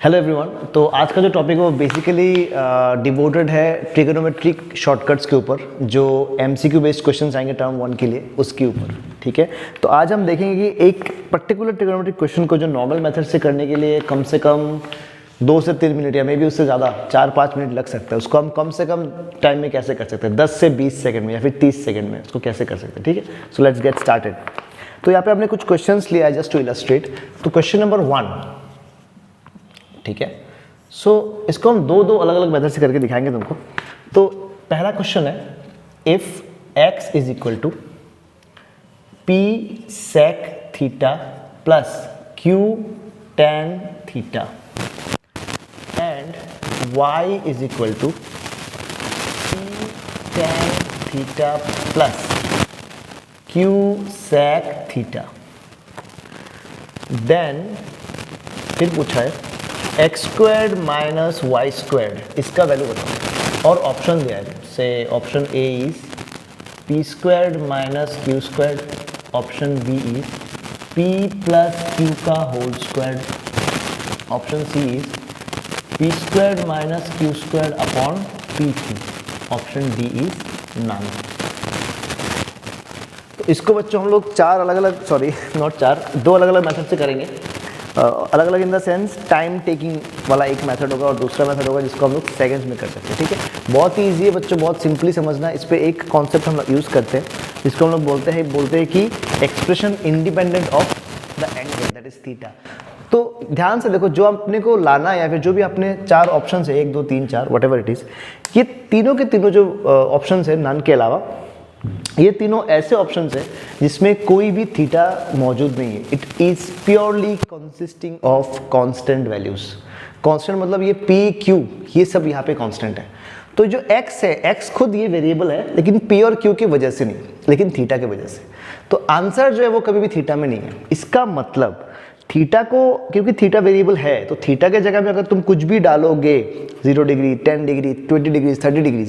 Hello everyone. तो आज का जो टॉपिक है वो बेसिकली डिवोटेड है ट्रिगोनोमेट्रिक शॉर्टकट्स के ऊपर, जो एमसीक्यू बेस्ड क्वेश्चंस आएंगे टर्म 1 के लिए उसके ऊपर। ठीक है, तो आज हम देखेंगे कि एक पर्टिकुलर ट्रिगोनोमेट्रिक क्वेश्चन को जो नॉर्मल मेथड से करने के लिए कम से कम 2 से 3 मिनट या मे बी उससे ज़्यादा 4-5 मिनट लग सकता है, उसको हम कम से कम टाइम में कैसे कर सकते हैं, 10 से 20 सेकंड में या फिर 30 सेकंड में उसको कैसे कर सकते हैं। ठीक है, सो लेट्स गेट स्टार्टेड। तो यहाँ पे आपने कुछ क्वेश्चंस लिया है जस्ट टू इलस्ट्रेट। तो क्वेश्चन नंबर 1, ठीक है, सो इसको हम दो अलग अलग मेथड से करके दिखाएंगे तुमको। तो पहला क्वेश्चन है, if x is equal to p sec theta plus q tan theta and y is equal to p tan theta plus q sec theta, then फिर पूछा है x squared minus y squared, इसका value बताओ। और option दिया है, से option A is P squared minus Q squared, option B is P plus Q का whole squared, option C is P squared minus Q squared upon p q, option D is none. तो इसको बच्चों हम लोग दो अलग अलग method से करेंगे। अलग अलग in the sense time taking वाला एक मेथड होगा और दूसरा मेथड होगा जिसको हम लोग सेकंड्स में कर सकते हैं। ठीक है, बहुत ही ईजी है बच्चों, बहुत सिंपली समझना। इस पे एक कॉन्सेप्ट हम यूज़ करते हैं जिसको हम लोग बोलते हैं कि expression independent of the angle that is theta. तो ध्यान से देखो, जो अपने को लाना है या फिर जो भी अपने 4 ऑप्शन है, 1 2 3 4 वट एवर इट इज, ये तीनों के तीनों जो ऑप्शन है नन के अलावा, ये तीनों ऐसे ऑप्शंस हैं जिसमें कोई भी थीटा मौजूद नहीं है। It is purely consisting of constant values. Constant मतलब ये पी क्यू, ये सब यहाँ पे कांस्टेंट है। तो जो एक्स है, एक्स खुद ये वेरिएबल है, लेकिन पी और क्यू की वजह से नहीं, लेकिन थीटा की वजह से। तो आंसर जो है वो कभी भी थीटा में नहीं है। इसका मतलब थीटा को, क्योंकि थीटा वेरिएबल है, तो थीटा के जगह में अगर तुम कुछ भी डालोगे, 0 डिग्री, 10 डिग्री, 20 डिग्री, 30 डिग्री,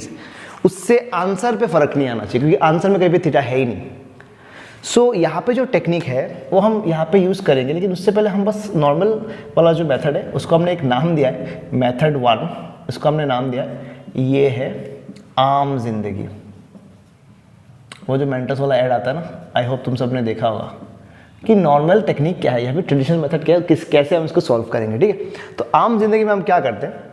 उससे आंसर पे फर्क नहीं आना चाहिए, क्योंकि आंसर में कहीं भी थीटा है ही नहीं। सो यहाँ पे जो टेक्निक है वो हम यहाँ पे यूज़ करेंगे, लेकिन उससे पहले हम बस नॉर्मल वाला जो मेथड है उसको हमने एक नाम दिया है, मेथड 1, उसको हमने नाम दिया है, ये है आम जिंदगी। वो जो मेंटस वाला ऐड आता है ना, आई होप तुम सबने देखा होगा कि नॉर्मल टेक्निक क्या है या फिर ट्रेडिशनल मेथड क्या है, कैसे हम इसको सॉल्व करेंगे। ठीक है, तो आम जिंदगी में हम क्या करते हैं,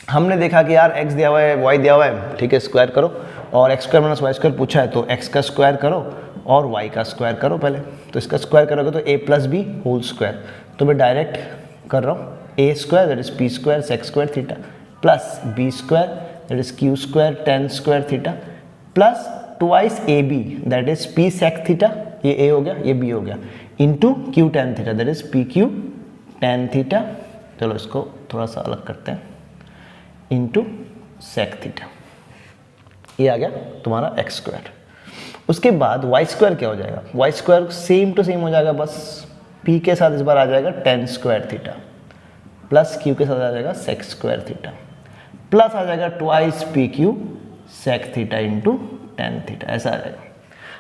हमने देखा कि यार x दिया हुआ है, y दिया हुआ है, ठीक है, स्क्वायर करो, और x square minus y square पूछा है तो x का स्क्वायर करो और y का स्क्वायर करो पहले। तो इसका स्क्वायर करोगे तो a plus b whole square, तो मैं डायरेक्ट कर रहा हूँ, a square that is p square sec square theta plus b square that is q square tan square theta plus twice ab that is p sec theta, ये a हो गया, ये b हो गया, into q tan theta that is pq tan theta. चलो इसको थोड़ा सा अलग करते हैं, इंटू सेक थीटा, ये आ गया तुम्हारा एक्स स्क्वायर। उसके बाद वाई स्क्वायर क्या हो जाएगा, y square same to same हो जाएगा, बस पी के साथ इस बार आ जाएगा tan square theta plus q के साथ आ जाएगा सेक स्क्वायर थीटा प्लस आ जाएगा twice p q sec theta into tan theta, ऐसा आ जाएगा।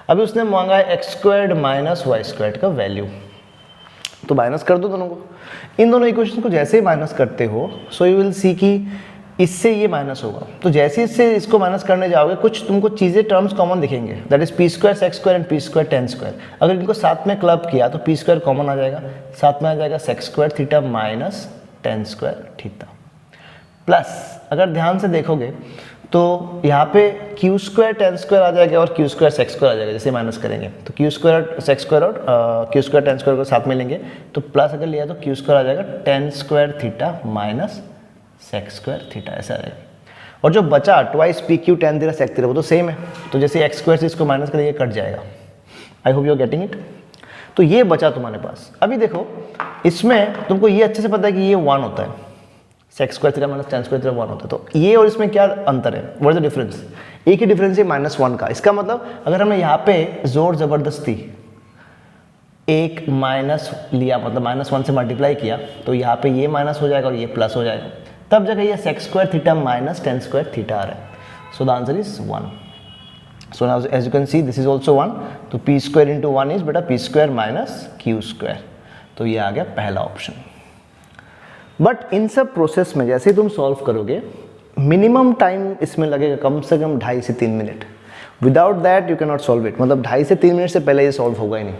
अभी उसने मांगा है x squared minus y squared का वैल्यू, तो माइनस कर दो दोनों को। इन दोनों इक्वेशन को जैसे ही माइनस करते हो, सो यू विल सी कि इससे ये माइनस होगा, तो जैसे इससे इसको माइनस करने जाओगे कुछ तुमको चीज़ें टर्म्स कॉमन दिखेंगे, that is p square sec square and p square tan square. अगर इनको साथ में क्लब किया तो पी स्क्वायर कॉमन आ जाएगा, साथ में आ जाएगा sec square theta minus tan square theta plus, अगर ध्यान से देखोगे तो यहाँ पे क्यू स्क्वायर tan स्क्वायर आ जाएगा और क्यू स्क्वायर सेक स्क्वायर आ जाएगा जैसे माइनस करेंगे। तो क्यू स्क्वायर सेक स्क्वायर और क्यू स्क्वायर tan स्क्वायर को साथ में लेंगे तो प्लस अगर लिया तो क्यू स्क्वायर आ जाएगा tan square theta minus sec square theta, ऐसा रहेगा। और जो बचा twice p q tan theta sec theta वो तो सेम है, तो जैसे एक्स स्क्वायर से इसको माइनस करेंगे कट जाएगा। I hope you are getting it. तो ये बचा तुम्हारे पास। अभी देखो इसमें तुमको ये अच्छे से पता है कि ये 1 होता है, sec square theta minus tan square theta 1 होता है। तो ये और इसमें क्या अंतर है, व्हाट इज द डिफरेंस, एक ही डिफरेंस है -1 का। इसका मतलब अगर हमने यहाँ पे जोर जबरदस्ती एक माइनस लिया, मतलब -1 से मल्टीप्लाई किया, तो यहाँ पे ये माइनस हो जाएगा और ये प्लस हो जाएगा, तब जगह ये sec square theta minus tan square theta आ रहा है। So the answer is 1। So now as you can see this is also 1, तो p स्क्वायर इंटू 1 इज बेटा p square minus Q square, तो ये आ गया पहला ऑप्शन। बट इन सब प्रोसेस में जैसे ही तुम सॉल्व करोगे मिनिमम टाइम इसमें लगेगा कम से कम 2.5 से 3 minute. Without that you can not solve it, मतलब 2.5 से 3 मिनट से पहले ये सॉल्व होगा ही नहीं,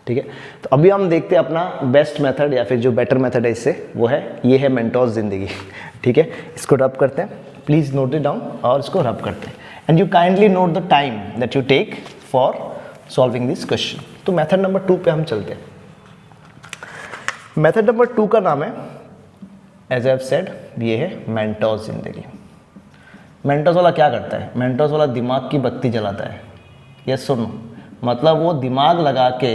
ठीक है। तो अभी हम देखते हैं अपना बेस्ट मेथड या फिर जो बेटर मेथड है इससे, वो है ये है मेंटोस जिंदगी, ठीक है। इसको रब करते हैं, प्लीज़ नोट इट डाउन और इसको रब करते हैं and you kindly note the time that you take for solving this question. तो मेथड नंबर 2 पे हम चलते हैं। मेथड नंबर 2 का नाम है, एज आई हैव सेड, ये है मेंटोस जिंदगी। मेंटोस वाला क्या करता है? मेंटोस वाला दिमाग की बत्ती जलाता है। यस सुनो, मतलब वो दिमाग लगा के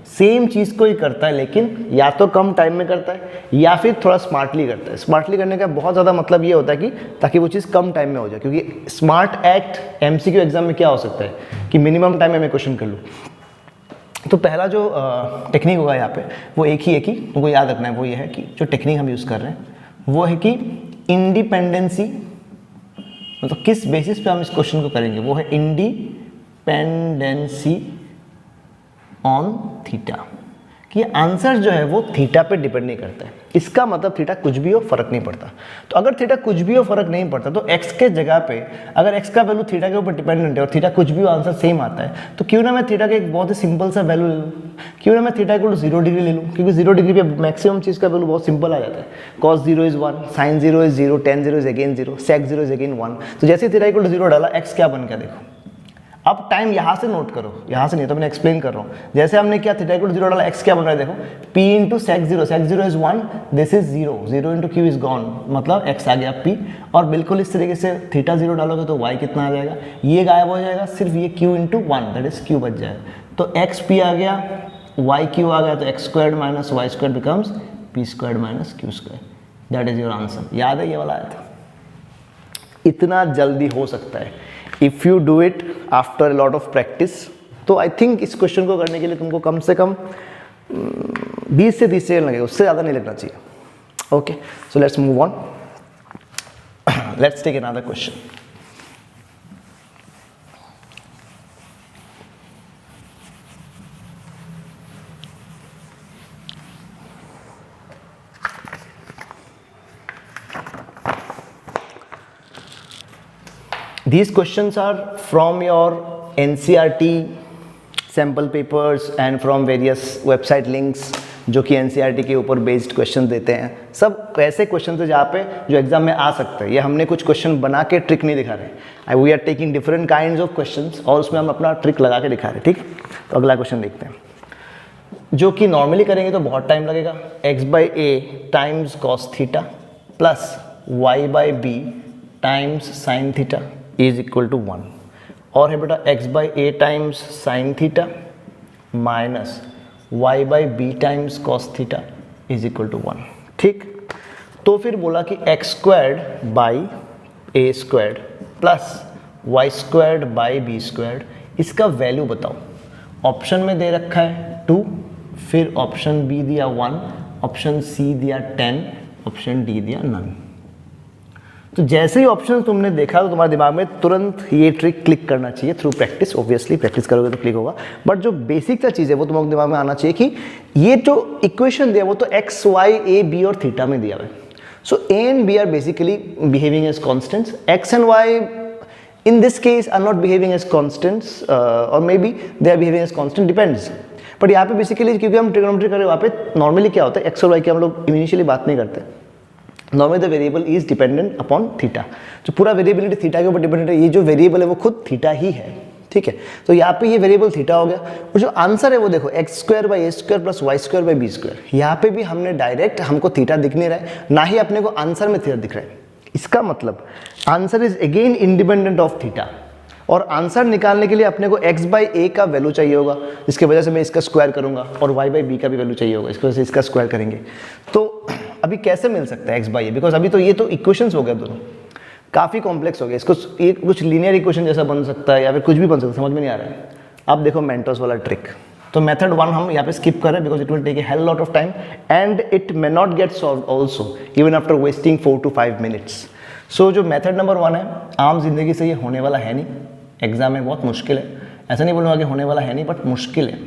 सेम चीज़ को ही करता है, लेकिन या तो कम टाइम में करता है या फिर थोड़ा स्मार्टली करता है। स्मार्टली करने का बहुत ज़्यादा मतलब ये होता है कि ताकि वो चीज़ कम टाइम में हो जाए, क्योंकि स्मार्ट एक्ट एमसीक्यू एग्जाम में क्या हो सकता है कि मिनिमम टाइम में मैं क्वेश्चन कर लूँ। तो पहला जो टेक्निक होगा यहाँ पे वो एक ही तुमको याद रखना है, वो ये है कि जो टेक्निक हम यूज़ कर रहे हैं वो है कि इंडिपेंडेंसी, मतलब किस बेसिस पे हम इस क्वेश्चन को करेंगे, वो है इंडिपेंडेंसी ऑन थीटा, कि आंसर जो है वो थीटा पे डिपेंड नहीं करता है। इसका मतलब थीटा कुछ भी हो फर्क नहीं पड़ता। तो अगर थीटा कुछ भी हो फर्क नहीं पड़ता तो एक्स के जगह पे अगर एक्स का वैल्यू थीटा के ऊपर डिपेंडेंट है और थीटा कुछ भी हो आंसर सेम आता है, तो क्यों ना मैं थीटा का एक बहुत ही सिंपल सा वैल्यू ले लूँ, क्यों ना मैं थीटा को 0 डिग्री ले लूँ, क्योंकि 0 डिग्री पे मैक्सिमम चीज़ का वैल्यू बहुत सिंपल आ जाता है। cos 0 is 1, sin 0 is 0, tan 0 is again 0, sec 0 is again 1। तो जैसे थीटा इक्वल टू 0 डाला, एक्स क्या बन गया देखो। अब टाइम यहाँ से नोट करो, यहाँ से नहीं तो मैंने एक्सप्लेन कर रहा हूँ। जैसे हमने क्या थीटा इक्वल टू 0 डाला, एक्स क्या बन रहा है देखो, p into sec 0 is 1, this is 0 into q is gone, मतलब x आ गया p। और बिल्कुल इस तरीके से थीटा 0 डालोगे तो y कितना आ जाएगा, ये गायब हो जाएगा, सिर्फ ये q into 1 that is q बच जाएगा। तो x p आ गया, y q आ गया, तो x squared minus y squared becomes p squared minus q squared, that is your answer. याद है ये वाला आया था? इतना जल्दी हो सकता है if you do it after lot of practice. तो आई थिंक इस क्वेश्चन को करने के लिए तुमको कम से कम 20 से 30 सेकंड लगेगा, उससे ज़्यादा नहीं लगना चाहिए। Okay, so let's move on, let's take another question. These questions are from your NCERT sample papers and from various website links जो कि NCERT के ऊपर बेस्ड क्वेश्चन देते हैं। सब ऐसे क्वेश्चन है जहाँ पे जो एग्जाम में आ सकते हैं। ये हमने कुछ क्वेश्चन बना के ट्रिक नहीं दिखा रहे, we are taking different kinds of questions और उसमें हम अपना ट्रिक लगा के दिखा रहे हैं, ठीक। तो अगला क्वेश्चन देखते हैं, जो कि नॉर्मली करेंगे तो बहुत टाइम लगेगा। x/a times cos theta plus y/b times sine theta is equal to 1, और है बेटा x/a times sine theta minus y/b times cos theta is equal to 1, ठीक। तो फिर बोला कि x squared by a squared plus y squared by b squared, इसका value बताओ। ऑप्शन में दे रखा है 2, फिर ऑप्शन बी दिया 1, ऑप्शन सी दिया 10, ऑप्शन डी दिया नन। तो जैसे ही ऑप्शन तुमने देखा तो तुम्हारे दिमाग में तुरंत ये ट्रिक क्लिक करना चाहिए थ्रू प्रैक्टिस। ऑब्वियसली प्रैक्टिस करोगे तो क्लिक होगा, बट जो बेसिक सा चीज़ है वो तुम्हारे दिमाग में आना चाहिए कि ये जो इक्वेशन दिया वो तो एक्स वाई ए बी और थीटा में दिया हुआ है। So A and B are basically behaving as constants, X and Y in this case are not behaving as constants or maybe they are behaving as constant, depends। But यहाँ पे basically क्योंकि हम trigonometry कर रहे हैं, वहाँ पे normally क्या होता है एक्स और वाई की हम लोग इनिशियली बात नहीं करते। Normally the variable is dependent upon theta, जो पूरा वेरिएबिलिटी थीटा के ऊपर डिपेंडेंट है। ये जो वेरिएबल है वो खुद थीटा ही है, ठीक है। तो यहाँ पे ये वेरिएबल थीटा हो गया, और जो आंसर है वो देखो x square by a square plus y square by b square. यहाँ पे भी हमने डायरेक्ट हमको थीटा दिख नहीं रहा है, ना ही अपने को आंसर में थीटा दिख रहा है। इसका मतलब answer is again independent of theta, और आंसर निकालने के लिए अपने को x बाई ए का वैल्यू चाहिए होगा, जिसकी वजह से मैं इसका स्क्वायर करूंगा, और y बाई बी का भी वैल्यू चाहिए होगा, इसकी वजह से इसका स्क्वायर करेंगे। तो अभी कैसे मिल सकता है x बाई ए, बिकॉज अभी तो ये तो इक्वेशंस हो गया, दोनों काफ़ी कॉम्प्लेक्स हो गया। इसको ये कुछ लीनियर इक्वेशन जैसा बन सकता है या फिर कुछ भी बन सकता है, समझ में नहीं आ रहा है। अब देखो मेंटोस वाला ट्रिक। तो मेथड 1 हम यहाँ पे स्किप कर रहे हैं because it will take a hell lot of time and it may not get solved also even after wasting 4 to 5 minutes. So जो मेथड नंबर 1 है, आम जिंदगी से ये होने वाला है नहीं, एग्जाम में बहुत मुश्किल है। ऐसा नहीं बोलूँगा कि होने वाला है नहीं, बट मुश्किल है।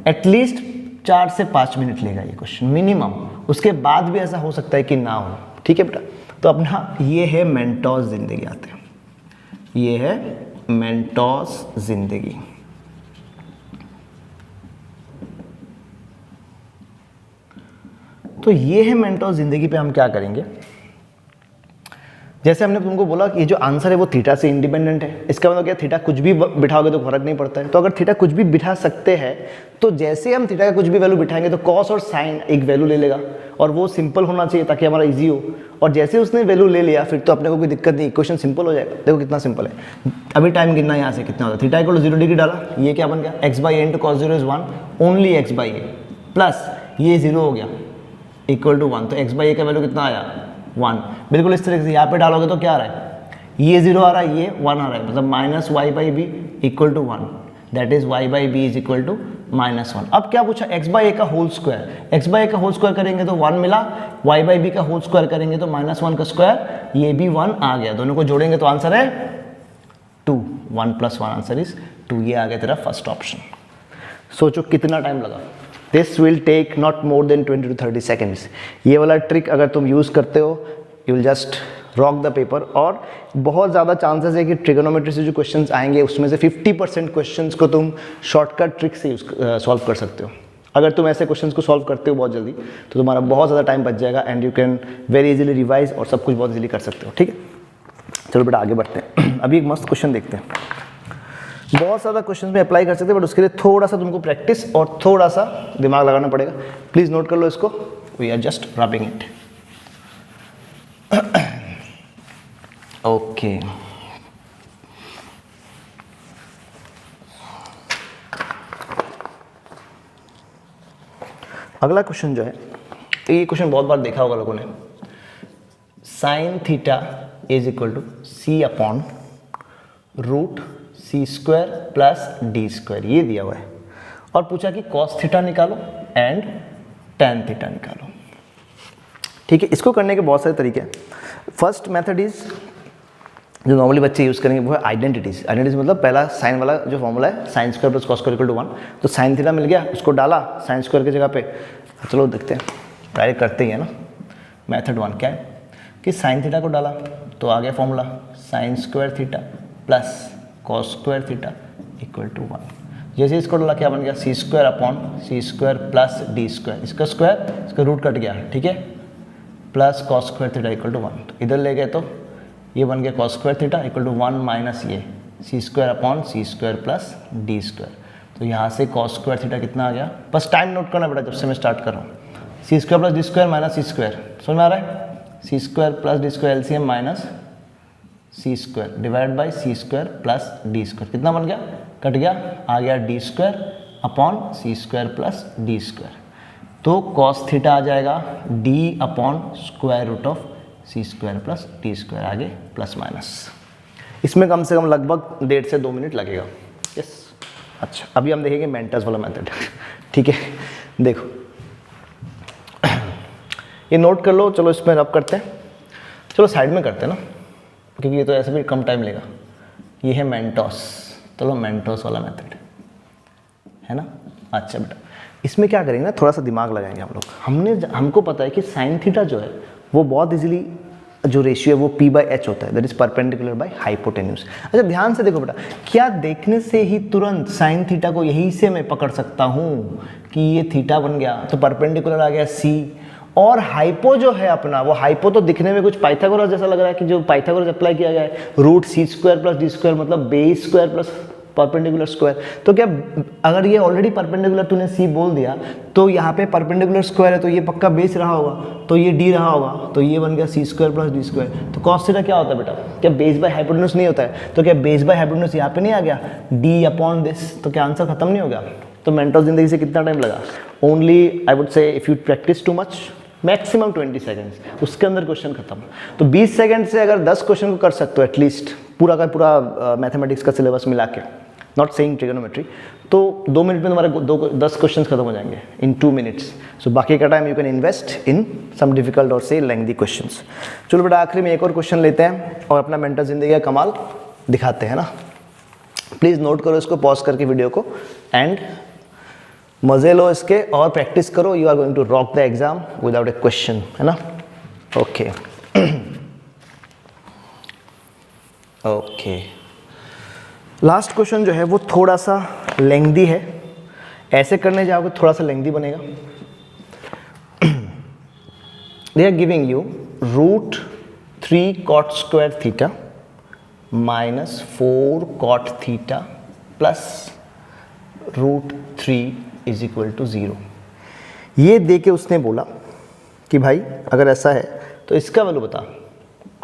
एटलीस्ट 4 से 5 मिनट लेगा ये क्वेश्चन मिनिमम, उसके बाद भी ऐसा हो सकता है कि ना हो, ठीक है बेटा। तो अपना ये है मेंटोस जिंदगी आते हैं, ये है मेंटोस जिंदगी। तो ये है मेंटोस जिंदगी पे हम क्या करेंगे, जैसे हमने तुमको बोला कि ये जो आंसर है वो थीटा से इंडिपेंडेंट है, इसका मतलब क्या, थीटा कुछ भी बिठाओगे तो फर्क नहीं पड़ता है। तो अगर थीटा कुछ भी बिठा सकते हैं तो जैसे हम थीटा का कुछ भी वैल्यू बिठाएंगे तो कॉस और साइन एक वैल्यू ले लेगा, और वो सिंपल होना चाहिए ताकि हमारा इजी हो। और जैसे उसने वैल्यू ले लिया फिर तो अपने को कोई दिक्कत नहीं, इक्वेशन सिंपल हो जाएगा। देखो कितना सिंपल है, अभी टाइम गिनना यहाँ से कितना होता है, थीटा इक्वल 0 डिग्री डाला, ये क्या बन गया, x/a into cos 0 is 1, only x/a plus ये 0 हो गया इक्वल टू 1, तो x/a का वैल्यू कितना आया 1। बिल्कुल इस तरीके से यहाँ पे डालोगे तो क्या आ रहा है, ये 0 आ रहा है, ये 1 आ रहा है, मतलब minus y/b equal to 1, that is y/b is equal to -1। अब क्या पूछा, x/a का होल स्क्वायर, x/a का होल स्क्वायर करेंगे तो 1 मिला, y/b का होल स्क्वायर करेंगे तो -1 का स्क्वायर, ये भी 1 आ गया, दोनों को जोड़ेंगे तो आंसर है 2, 1 + 1 आंसर इज 2, ये आ गया तेरा फर्स्ट ऑप्शन। सोचो कितना टाइम लगा, this will take not more than 20 to 30 seconds। ये वाला ट्रिक अगर तुम यूज़ करते हो you will just rock the paper, और बहुत ज़्यादा चांसेस है कि ट्रिगोनोमेट्री से जो क्वेश्चंस आएंगे उसमें से 50% क्वेश्चंस को तुम शॉर्टकट ट्रिक से सॉल्व कर सकते हो। अगर तुम ऐसे क्वेश्चंस को सॉल्व करते हो बहुत जल्दी तो तुम्हारा बहुत ज़्यादा टाइम बच जाएगा and you can very easily revise और सब कुछ बहुत इजीली कर सकते हो, ठीक है। चलो बेटा आगे बढ़ते हैं। अभी एक मस्त क्वेश्चन देखते हैं, बहुत ज़्यादा क्वेश्चन में अप्लाई कर सकते हैं बट उसके लिए थोड़ा सा तुमको प्रैक्टिस और थोड़ा सा दिमाग लगाना पड़ेगा। प्लीज़ नोट कर लो इसको, we are just rubbing it. Okay, अगला क्वेश्चन जो है, ये क्वेश्चन बहुत बार देखा होगा लोगों ने, sine theta is equal to c upon root c square plus d square, ये दिया हुआ है, और पूछा कि कॉस थीटा निकालो एंड टैन थीटा निकालो, ठीक है। इसको करने के बहुत सारे तरीके हैं। फर्स्ट मेथड इज जो नॉर्मली बच्चे यूज़ करेंगे वो है आइडेंटिटीज। आइडेंटिटीज मतलब पहला साइन वाला जो फॉर्मूला है, sine square plus cos square equal to 1, तो साइन थीटा मिल गया, उसको डाला साइन स्क्वायर की जगह पे। चलो देखते हैं, डायरेक्ट करते ही है ना। मेथड 1 क्या है कि साइन थीटा को डाला तो आ गया formula sine square theta plus cos square theta equal to 1। जैसे इसको डाला क्या बन गया, C square upon C square plus D square, इसका स्क्वायर इसका रूट कट गया, ठीक है, plus cos square theta equal to 1। तो इधर ले गए तो ये बन गया cos square theta equal to 1 minus ये C square upon C square plus D square. तो यहाँ से कॉस स्क्वायर थीटा कितना आ गया, बस टाइम नोट करना बेटा जब से मैं स्टार्ट कर रहा हूँ। C square plus D square minus C square, समझ में आ रहा है, C square plus D square LCM minus C square divide by C square plus D square, कितना बन गया, कट गया, आ गया D square upon C square plus D square. तो कॉस थीटा आ जाएगा D upon square root of C square plus D square, आगे प्लस माइनस। इसमें कम से कम लगभग 1.5 से 2 मिनट लगेगा। यस, अच्छा अभी हम देखेंगे मेंटस वाला मेथड, ठीक है। देखो ये नोट कर लो, चलो इसमें रब करते हैं, चलो साइड में करते हैं ना क्योंकि ये तो ऐसे भी कम टाइम लेगा। ये है मेंटोस, चलो मेंटोस वाला मेथड है ना। अच्छा बेटा इसमें क्या करेंगे ना, थोड़ा सा दिमाग लगाएंगे हम लोग। हमको पता है कि साइन थीटा जो है वो बहुत इजीली जो रेशियो है वो p/h होता है, that is perpendicular by hypotenuse. अच्छा ध्यान से देखो बेटा, क्या देखने से ही तुरंत साइन थीटा को यहीं से मैं पकड़ सकता हूँ कि ये थीटा बन गया, तो परपेंडिकुलर आ गया c, और हाइपो जो है अपना, वो हाइपो तो दिखने में कुछ पाइथागोरस जैसा लग रहा है कि जो पाइथागोरस अप्लाई किया गया है, रूट सी स्क्वायर प्लस डी स्क्वायर मतलब base square plus perpendicular square. तो क्या अगर ये ऑलरेडी परपेंडिकुलर तूने सी बोल दिया तो यहाँ पे परपेंडिकुलर स्क्वायर है तो ये पक्का बेस रहा होगा, तो ये डी रहा होगा, तो ये बन गया C square plus D square. तो कॉस थीटा क्या होता है बेटा, क्या बेस बाय हाइपोटेन्यूज नहीं होता है, तो क्या बेस बाय हाइपोटेन्यूज यहाँ पे नहीं आ गया डी अपॉन दिस, तो क्या आंसर खत्म नहीं हो गया। तो मेंटोस जिंदगी से कितना टाइम लगा, only I would say if you practice too much maximum 20 seconds, उसके अंदर क्वेश्चन खत्म। तो 20 सेकंड से अगर 10 क्वेश्चन को कर सकते हो एटलीस्ट पूरा का पूरा मैथमेटिक्स का सिलेबस मिला के, नॉट सेइंग ट्रिगोनोमेट्री, तो 2 मिनट में तुम्हारे 10 क्वेश्चन खत्म हो जाएंगे इन 2 मिनट्स। सो बाकी का time you can invest in some difficult और से लेंथी क्वेश्चंस। चलो बेटा आखिरी में एक और क्वेश्चन लेते हैं और अपना मेंटल जिंदगी का कमाल दिखाते हैं ना। प्लीज़ नोट करो इसको, पॉज करके वीडियो को, एंड मजे लो इसके और प्रैक्टिस करो. You are going to rock the exam without a question, है ना. ओके ओके, लास्ट क्वेश्चन जो है वो थोड़ा सा लेंथी है. ऐसे करने जाओगे थोड़ा सा लेंथी बनेगा. They are giving you √3 cot square theta minus 4 cot theta plus √3 is equal to 0. ये दे के उसने बोला कि भाई अगर ऐसा है तो इसका वैल्यू बता.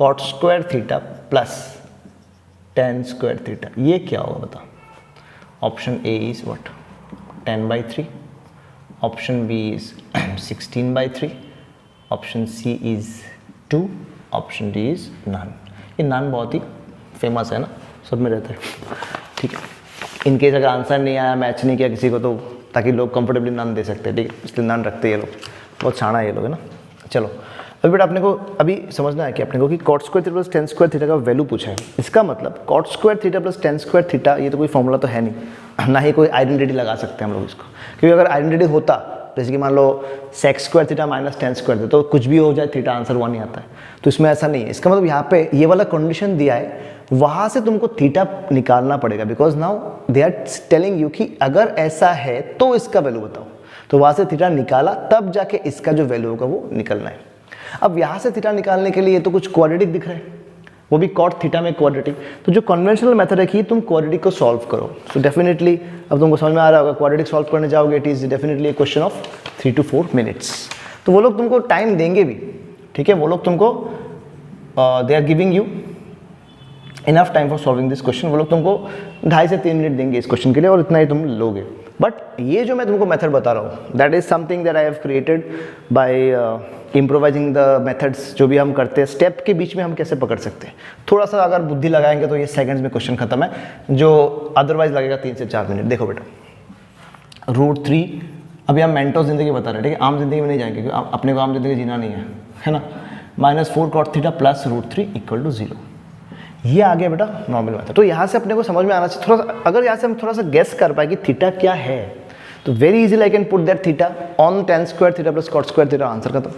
cot square theta plus tan square theta, ये क्या होगा बता. Option A is what 10/3, option B is 16/3, option C is 2, option D is none. ये नन बहुत ही फेमस है ना, सब में रहता है. ठीक है, इनकेस अगर आंसर नहीं आया, मैच नहीं किया किसी को, तो ताकि लोग कंफर्टेबली नन दे सकते हैं. ठीक है, इसलिए नन रखते हैं ये लोग. बहुत छाना है ये लोग, है ना. चलो अभी बेटा अपने को अभी समझना है कि अपने को कि cot square theta plus tan square theta का वैल्यू पूछा है. इसका मतलब cot square theta plus tan square theta, ये तो कोई फॉर्मूला तो है नहीं, ना ही कोई आइडेंटिटी लगा सकते हैं हम लोग इसको. क्योंकि अगर आइडेंटिटी होता, जैसे कि मान लो sec square theta minus tan square theta, तो कुछ भी हो जाए थीटा आंसर 1 ही आता है. तो इसमें ऐसा नहीं है. इसका मतलब यहाँ पे ये वाला कंडीशन दिया है, वहाँ से तुमको थीटा निकालना पड़ेगा. Because now they are telling you कि अगर ऐसा है तो इसका वैल्यू बताओ. तो वहाँ से थीटा निकाला, तब जाके इसका जो वैल्यू होगा वो निकलना है. अब यहाँ से थीटा निकालने के लिए तो कुछ क्वाड्रेटिक दिख रहा है, वो भी cot थीटा में क्वाड्रेटिक. तो जो कन्वेंशनल मेथड है कि तुम क्वाड्रेटिक को सॉल्व करो. सो डेफिनेटली अब तुमको समझ में आ रहा होगा, क्वाड्रेटिक सॉल्व करने जाओगे it is definitely A question of 3 to 4 minutes. तो वो लोग तुमको टाइम देंगे भी. ठीक है, वो लोग तुमको they are giving you enough time for solving this question. वो लोग तुमको 2.5 से 3 मिनट देंगे इस क्वेश्चन के लिए, और इतना ही तुम लोगे. बट ये जो मैं तुमको मेथड बता रहा हूँ, that is something that I have created by improvising the methods. जो भी हम करते हैं स्टेप के बीच में हम कैसे पकड़ सकते हैं, थोड़ा सा अगर बुद्धि लगाएंगे तो ये सेकंड्स में क्वेश्चन खत्म है, जो अदरवाइज लगेगा 3 से 4 मिनट. देखो बेटा, √3 अभी हम मेंटो जिंदगी बता रहे हैं. ठीक है, आम जिंदगी में नहीं जाएंगे क्योंकि अपने को आम जिंदगी जीना नहीं है ना. Minus 4 cot theta plus √3 equal to 0. ये आ गया बेटा नॉर्मल मेथड. तो यहाँ से अपने को समझ में आना चाहिए थोड़ा सा. अगर यहाँ से हम थोड़ा सा गेस कर पाए कि थीटा क्या है, तो very easily I can put that theta on tan square theta plus cot square theta, answer खत्म.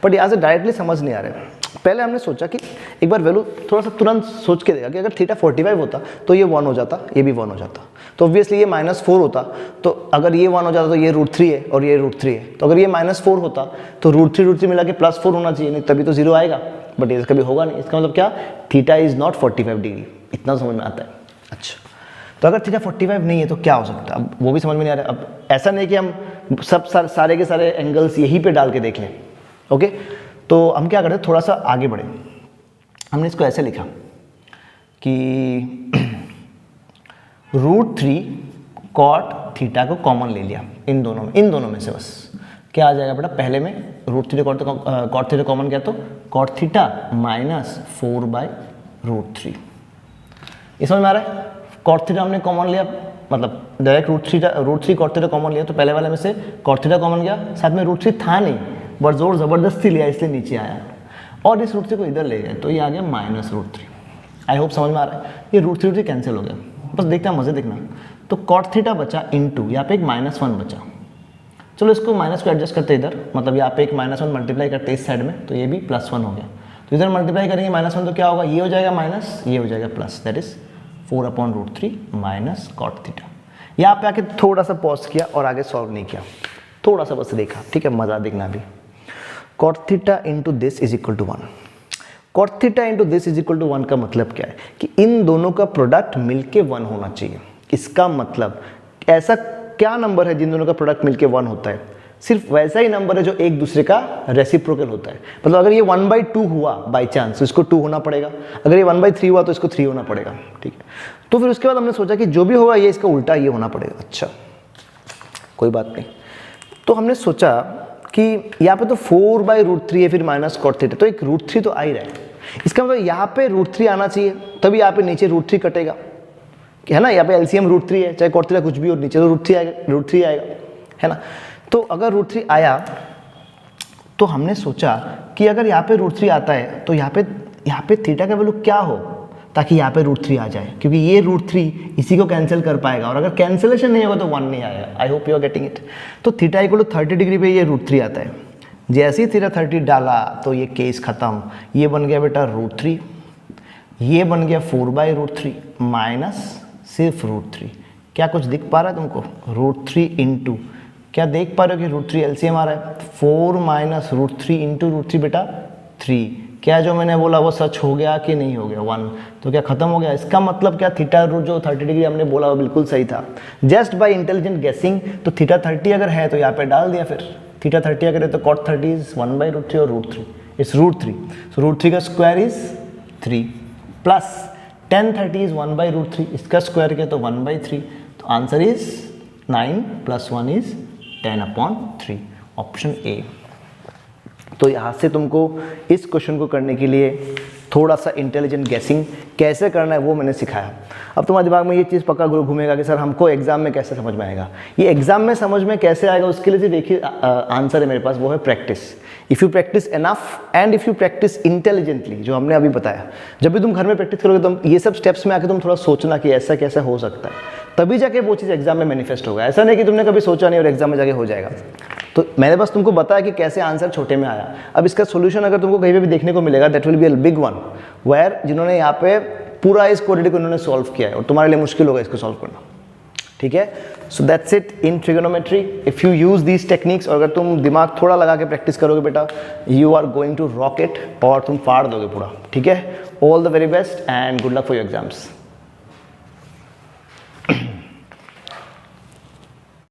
बट यहाँ से डायरेक्टली समझ नहीं आ रहा है. पहले हमने सोचा कि एक बार वैल्यू थोड़ा सा तुरंत सोच के देगा कि अगर थीटा 45 होता तो ये 1 हो जाता, ये भी 1 हो जाता. तो ऑब्वियसली ये -4 होता, तो अगर ये 1 हो जाता तो ये √3 है और ये √3 है. तो अगर ये -4 होता तो √3 मिला के +4 होना चाहिए, नहीं तभी तो 0 आएगा. बट ये कभी होगा नहीं. इसका मतलब क्या, थीटा इज नॉट 45 डिग्री. इतना समझ में आता है. अच्छा, तो अगर थीटा 45 नहीं है तो क्या हो सकता है, अब वो भी समझ में नहीं आ रहा है. अब ऐसा नहीं कि हम सब सारे के सारे एंगल्स यहीं पे डाल के देख लें. ओके, तो हम क्या करते हैं, थोड़ा सा आगे बढ़े. हमने इसको ऐसे लिखा कि √3 cot थीटा को कॉमन ले लिया इन दोनों में से. बस क्या आ जाएगा बेटा, पहले में √3 cot थीटा कॉमन किया तो cot थीटा माइनस 4/√3. ये समझ में आ रहा है. cot थीटा हमने कॉमन लिया, मतलब डायरेक्ट √3 cot थीटा कॉमन लिया, तो पहले वाले में से cot थीटा कॉमन गया, साथ में √3 था नहीं, बट जोर ज़बरदस्ती लिया इसलिए नीचे आया, और इस √3 को इधर ले गए तो ये आ गया -√3. आई होप समझ में आ रहा है. ये √3 कैंसिल हो गया. बस देखना, मज़े देखना. तो cot थीटा बचा इनटू, यहाँ पे एक -1 बचा. चलो इसको माइनस को एडजस्ट करते इधर, मतलब यहाँ पे एक -1 मल्टीप्लाई करते इस साइड में, तो ये भी +1 हो गया. तो इधर मल्टीप्लाई करेंगे -1 तो क्या होगा, ये हो जाएगा माइनस, ये हो जाएगा plus. That is 4/√3 minus cot theta. यहाँ पे आके थोड़ा सा पॉज किया और आगे सॉल्व नहीं किया, थोड़ा सा बस देखा. ठीक है, मज़ा देखना भी. cot theta into this is equal to 1. cot theta into this is equal to 1 का मतलब क्या है कि इन दोनों का प्रोडक्ट मिलके 1 होना चाहिए. इसका मतलब ऐसा क्या नंबर है जिन दोनों का प्रोडक्ट मिलके 1 होता है, सिर्फ वैसा ही नंबर है जो एक दूसरे का रेसिप्रोकल होता है. मतलब अगर ये 1/2 हुआ बाई चांस तो इसको 2 होना पड़ेगा, अगर ये 1/3 हुआ तो इसको 3 होना पड़ेगा. ठीक है, तो फिर उसके बाद हमने सोचा कि जो भी होगा ये इसका उल्टा ये होना पड़ेगा. अच्छा, कोई बात नहीं. तो हमने सोचा कि यहाँ पे तो 4/√3 है, फिर माइनस cot थीटा, तो एक √3 तो आ ही रहा है. इसका मतलब यहाँ पे √3 आना चाहिए, तभी यहाँ पे नीचे √3 कटेगा, है ना. यहाँ पे एलसीएम √3 है, चाहे cot थीटा कुछ भी हो, नीचे तो √3 आएगा, है ना. तो अगर √3 आया तो हमने सोचा कि अगर यहाँ पे √3 आता है तो यहाँ पे थीटा का वैल्यू क्या हो, ताकि यहाँ पे √3 आ जाए, क्योंकि ये √3 इसी को कैंसिल कर पाएगा, और अगर कैंसिलेशन नहीं होगा तो 1 नहीं आएगा। I hope you are getting it. तो थीटा इक्वल टू 30 डिग्री पे ये √3 आता है। जैसे ही थीटा 30 डाला तो ये केस खत्म, ये बन गया बेटा √3, ये बन गया 4/√3 माइनस सिर्फ √3। क्या कुछ दिख पा रहा है तुमको? √3 इंटू, क्या देख पा रहे हो कि √3 एलसीएम आ रहा है, 4 माइनस √3 इंटू √3 बेटा 3। क्या जो मैंने बोला वो सच हो गया कि नहीं हो गया? 1। तो क्या खत्म हो गया? इसका मतलब क्या, थीटा जो 30 डिग्री हमने बोला वो बिल्कुल सही था। जस्ट बाय इंटेलिजेंट गेसिंग, तो थीटा 30 अगर है तो यहाँ पे डाल दिया, फिर थीटा 30 अगर है तो cot 30 इज 1/√3 और √3 इज √3, सो √3 का square is 3 plus tan 30 is 1/√3, इसका स्क्वायर किया तो 1/3, तो answer is 9 + 1 is 10/3, option A. तो यहाँ से तुमको इस क्वेश्चन को करने के लिए थोड़ा सा इंटेलिजेंट गेसिंग कैसे करना है वो मैंने सिखाया। अब तुम्हारे दिमाग में ये चीज़ पक्का घूमेगा कि सर हमको एग्जाम में कैसे समझ में आएगा। ये एग्जाम में समझ में कैसे आएगा उसके लिए देखिए आंसर है मेरे पास, वो है practice. If you practice enough and if you practice intelligently, जो हमने अभी बताया, जब भी तुम घर में प्रैक्टिस करोगे तुम ये सब स्टेप्स में आके तुम थोड़ा सोचना कि ऐसा कैसा हो सकता है, तभी जाके वो चीज़ एग्जाम में मैनिफेस्ट होगा। ऐसा नहीं कि तुमने कभी सोचा नहीं और एग्जाम में जाके हो जाएगा। तो मैंने बस तुमको बताया कि कैसे आंसर छोटे में आया। अब इसका सोल्यूशन अगर तुमको कहीं पे भी देखने को मिलेगा, that will be a big one, where जिन्होंने यहाँ पे पूरा इस क्वाड्रेटिक को उन्होंने सॉल्व किया है, और तुम्हारे लिए मुश्किल होगा इसको सॉल्व करना। ठीक है, so that's it in trigonometry. If you use these techniques, और अगर तुम दिमाग थोड़ा लगा के प्रैक्टिस करोगे बेटा, you are going to rock it, और तुम फाड़ दोगे पूरा। ठीक है, all the very best and good luck for your exams.